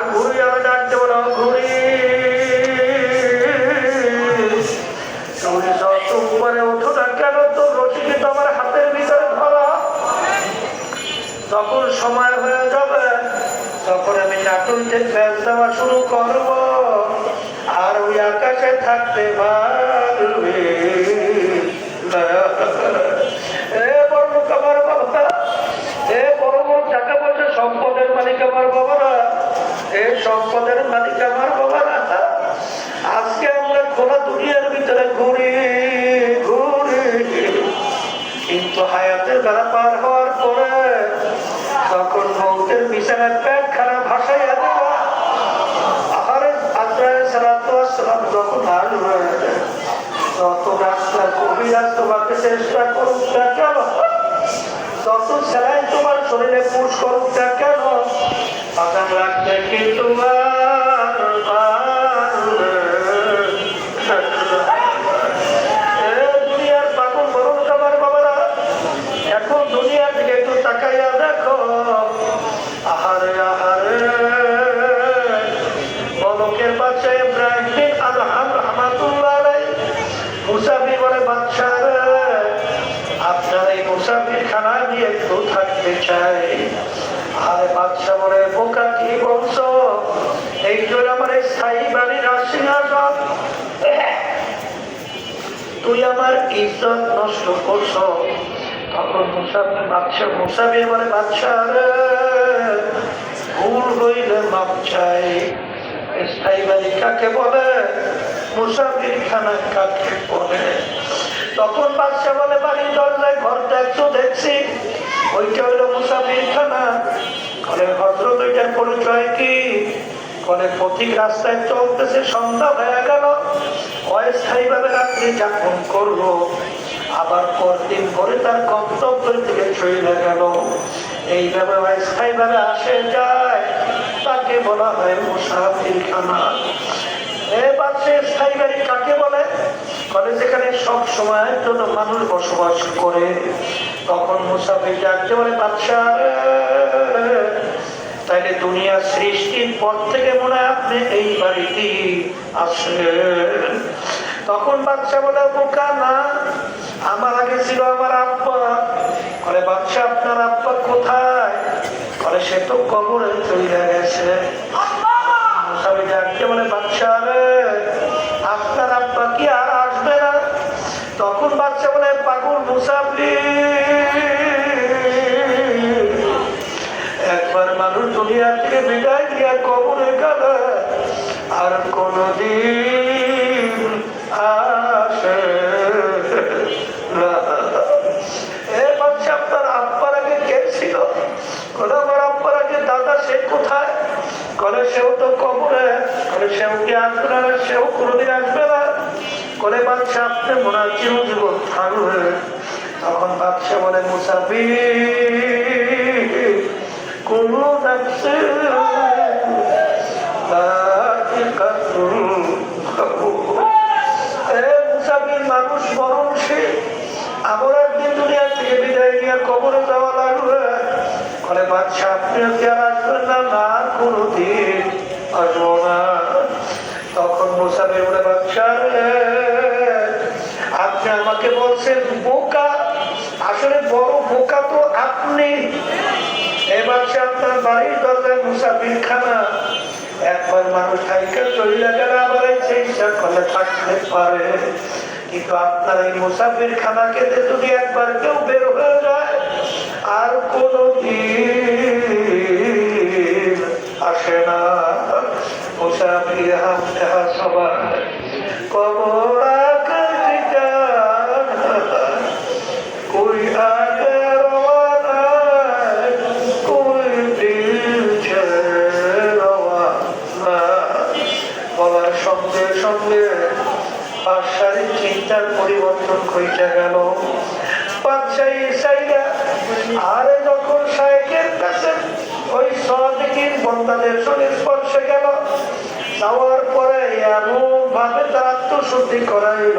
আর ঘুরি আমি ডাক দেবো না, ঘুরি তুমি যত উপরে ওঠো না কেন, তো রশিকে তো আমার হাতের ভিতরে ধরা। যখন সময় হয়ে যাবে তখন আমি নাটুলতে ফেল দেওয়া শুরু করব, আর ওই আকাশে থাকতে পারবে আমার বাবা। এ বড় বড় টাকা পয়সা সম্পদের মালিক আমার বাবারা, এ সম্পদের মালিক আমার বাবারা, আজকে আমরা খোলা দুনিয়ার ভিতরে ঘুরি ঘুরি, কিন্তু হায়াতের বেলা পার হওয়ার পরে তখন মৌতের বিছানায় পেট খারাপ ভাসাইয়া দেওয়া। আহারে আজরাইল সালাতুল্লাহ সালাম যখন আসবে, যত রাস্তা কবিরাজ তোমাকে চেষ্টা করুক না কেন, যত সেলাই তোমার শরীরে পুষ করুক না কেন, পাতান রাখতে কি তোমার দুনিয়ার পাগল বরং আমার বাবারা, এখন দুনিয়ার দিকে একটু তাকাইয়া দেখো। আহারে আহারে বলকের বাচ্চা ইব্রাহিম বিন আদহাম রাহমাতুল্লাহ আলাইহি মুসাফির বলে, বাদশা আপনার এই মুসাফির খানা নিয়ে একটু থাকতে চাই। আরে বাদশা বলে, বোকা কি বলছো, এই জন্য আমার এই স্থায়ী বাড়ির সিংহাসন, তুই আমার ইজ্জত নষ্ট করছো। তখন মুসাফির বলে, বাদশা ভুল হইলে মাপ চাই। স্থায়ী বাড়ি কাকে বলে, মুসাফির খানা কাকে বলে? তখন বাদশা বলে, বাড়ির দরজায় ঘর দেখছো, দেখছি ওইটা হইলো মুসাফির খানা। বলে, ভদ্রত ওইটার পরিচয় কি? বলে, পথিক রাস্তায় চলতেছে, সন্ধ্যা হয়ে গেল, অস্থায়ী ভাবে রাত্রি যাপন করলো, আবার পরদিন ভোরে তার গন্তব্যের দিকে চলে গেল। এইভাবে অস্থায়ী ভাবে আসে যায়, তাকে বলা হয় মুসাফির খানা। এবার সে স্থায়ী বাড়ি কাকে বলে? বলে, যেখানে সব সময়ের জন্য মানুষ বসবাস করে। তখন মুসাফির ডাকতে বলে, বাদশা তাইলে দুনিয়া সৃষ্টির পর থেকে মনে হয় আপনি এই বাড়িতে আসেন। তখন বাদশা বলে, বোকা না, আমার আগে ছিল আমার আব্বা। বলে, বাদশা আপনার আব্বা কোথায়? বলে, সে তো কবরে চলে গেছে। মুসাফির ডাকতে বলে, বাদশা রে, আপনার আব্বা কি আর আসবে না? তখন বাদশা বলে, পাগল মুসাফির, একবার মানুষ দুনিয়া থেকে বিদায় দিয়ে কবরে গেলে আর কোনদিন আসে না। আপনার আব্বার আগে কে ছিল? বলে, আমার আব্বার আগে দাদা, সে কোথায়? বলে, সেও তো কবরে। বলে, সেও কি আসবে না? সেও কোনোদিন আসবে না। বলে, বাদশা আপনি মনে হয় চিরজীবন থাকবে। তখন বাদশা বলে, মুসাফির, কোন মুসাফির মানুষ বরং সে, আমার একদিন দুনিয়া থেকে বিদায় নিয়ে কবরে যাওয়া লাগবে। বলে, বাদশা আপনি কি আর আসবেন না? না, কোনদিন আসবো না। তখন মুসাফির বলে, বাদশা আপনি আমাকে বলছেন বোকা, আসলে বড় বোকা তো আপনি। এবার সে আপনার বাড়ির দরজায় মুসাফির খানা, একবার মানুষ থাইকা চলে গেলে আবার চেষ্টা করলে থাকতে পারে, কিন্তু আপনার এই মুসাফির খানা খেতে যদি একবার কেউ বের হয়ে যায় আর কোনদিন আসে না। মুসাফির হাতে হাত সবাই কবর कोई आगे रवाना कोई पीछे रवाना। বলার সঙ্গে সঙ্গে বাদশার চিন্তার পরিবর্তন ঘটে গেল। বাদশাহ ইসাইরা আরে যখন শায়েখের কাছে ওই সাদিকিন বান্দাদের সঙ্গে স্পর্শে গেল, যাওয়ার পরে এমন ভাবে তার আত্মশুদ্ধি করাইল,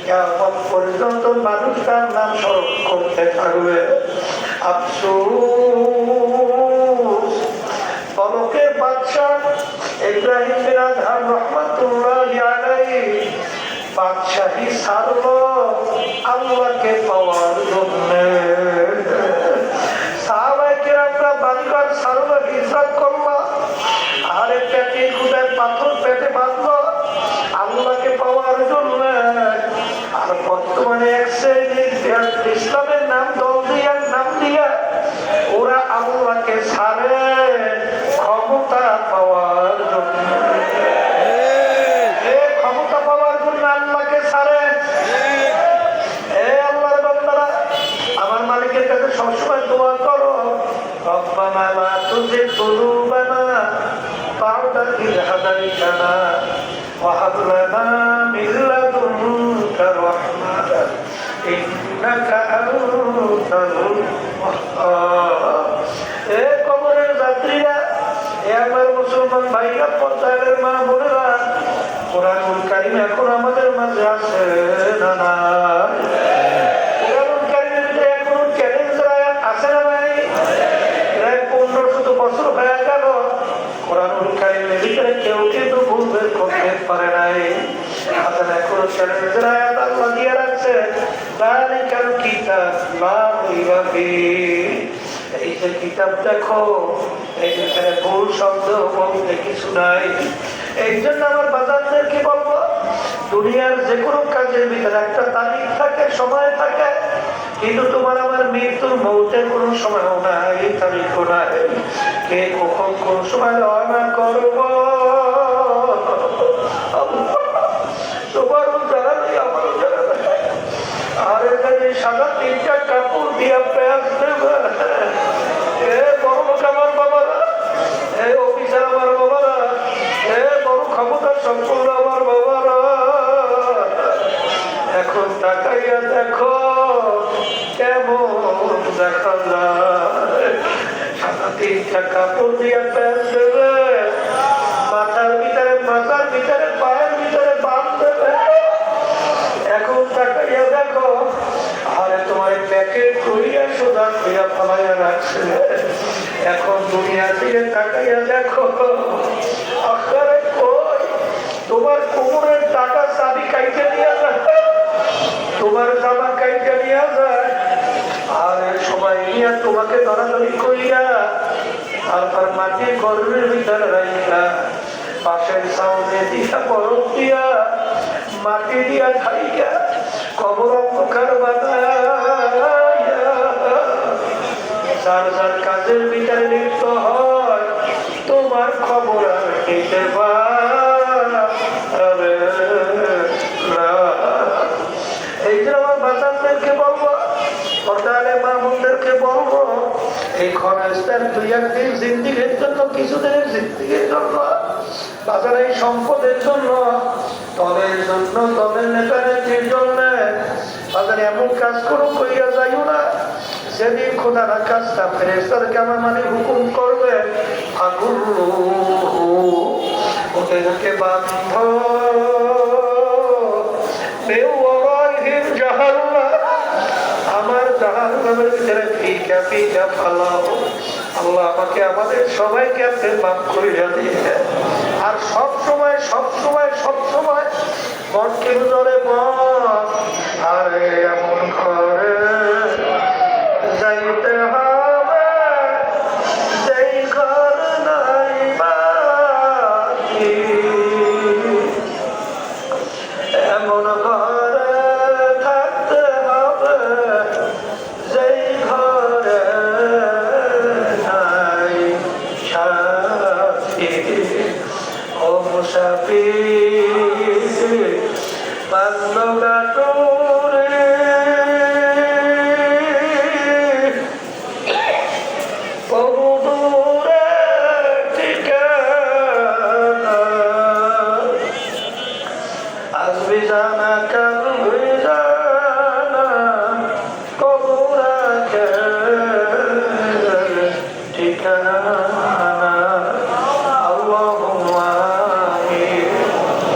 কিয়ামত পর্যন্ত মানুষ তার নাম স্মরণ করতে থাকবে। আফসোস, পলক মরক্কোর বাদশাহ ইব্রাহিম বিন আদহাম রহমাতুল্লাহি আলাইহি বাদশাহী ছাড়লো আল্লাহকে পাওয়ার জন্য। সাহাবায়ে কেরামরা বাড়িঘর ছাড়লো, হিজরত করলো, আরে পেটে খুদায় পাথর পেটে বাঁধলো আল্লাহকে পাওয়ার জন্য। আর বর্তমানে এক শ্রেণীর ইসলামের নাম দল দিয়া নাম দিয়া ওরা আল্লাহকে ছাড়ে ক্ষমতা পাওয়ার জন্য। ক্ষমতা পাওয়ার জন্য আল্লাহকে ছাড়ে। আল্লাহর বান্দারা, আমার মালিকের কাছে সবসময় দোয়া করো, রব্বানা লা তুজিগ কুলুবানা বা'দা ইয হাদাইতানা ওয়া হাব লানা মিন লাদুনকা রাহমাতান ইন্নাকা আনতাল ওয়াহ্হাব। কবরের যাত্রীরা, আমার মুসলমান ভাইরা, পর্দারের মা বোনেরা, কোরআনুল কারীম এখন আমাদের মাঝে আছে না না? কোরআনুল কারীমের ভিতরে এখনো চ্যালেঞ্জ আছে না ভাই? প্রায় 1500 বছর হয়ে গেল, কোরআনুল কারীমের ভিতরে কেউ কিন্তু ভুল বের করতে পারে নাই। এখনো চ্যালেঞ্জের আয়াত আল্লাহ দিয়ে রাখছে, যালিকাল কিতাব লা রাইবা ফীহ। এই যে কিতাব দেখো, এইখানে ভুল শব্দ বলতে কিছু নাই। এই জন্য আমার বাজারদেরকে বলবো, দুনিয়ার যে কোনো কাজের ভিতরে একটা তারিখ থাকে, সময় থাকে, কিন্তু তোমার আমার মৃত্যুর মৌতের কোনো সময়ও নাই, তারিখও নাই। কে কখন কোন সময় রওনা করবো তোমারও জানা নেই, আমারও জানা নেই। আর এখানে সাদা 3টা কাপড় দিয়া পেঁয়াজ দেবে। বড় লোক আমার বাবারা, অফিসার আমার বাবারা, বড় ক্ষমতা সম্পূর্ণ আমার বাবারা, এখন তাকাইয়া দেখো কেমন দেখা যায়। সাদা 3টা কাপড় দিয়া পেঁয়াজ দেবে, মাথার ভিতরে পায়ের ভিতরে বাঁধ দেবে। এখন তাকাইয়া দেখো, আরে তোমার প্যাকেট করিয়া সোজা করিয়া ফালাইয়া রাখছে। এখন দুনিয়া থেকে তাকাইয়া দেখো, আখেরে কই তোমার কোমরের টাকা চাবি কাইতে নিয়ে যায়, তোমার জামা কাইতে নিয়ে যায়। আরে সবাই নিয়ে তোমাকে ধরাধরি করিয়া তারপর মাটির গর্ভের ভিতরে রাইয়া পাশের সামনে দিয়া বরফ দিয়া মাটি দিয়া খাইয়া কবর অন্ধকার বানাইয়া যার যার কাজের ভিতরে লিপ্ত হয়, তোমার খবর আর নিতে পারে না। এই যে আমার বাচ্চাদেরকে বলবো, পর্দারে মামুনদেরকে বলবো, এই ক্ষণস্থান 2-1 দিন জিন্দিগির জন্য, কিছুদিনের জিন্দিগির জন্য, বাজারে এই সম্পদের জন্য, দলের জন্য, দলের নেতা নেত্রীর জন্য বাজারে এমন কাজ করো কইয়া যাইও না যেদিন খোদারা কাজটা ফেরেশতাদেরকে আমার মানে হুকুম করবে, আগুল্লু ওদেরকে বান্ধ বেওয়ারাইহিম জাহান্নাম, আমার জাহান্নামের ভিতরে ফিকা ফিকা ফালাও। আল্লাহ আমাকে আমাদের সবাইকে আপনি মাফ করিয়া দিয়ে, আর সব সময় মনকে ধরে মন, আরে এমন করে যাইতে হবে যেই ঘর নাই বাকি, এমন ঘরে থাকতে হবে যেই ঘরে নাই সাথী। ও মুসাফির বান্দা তোরে বহুদূরে ঠিকানা, আসবি জানা কাল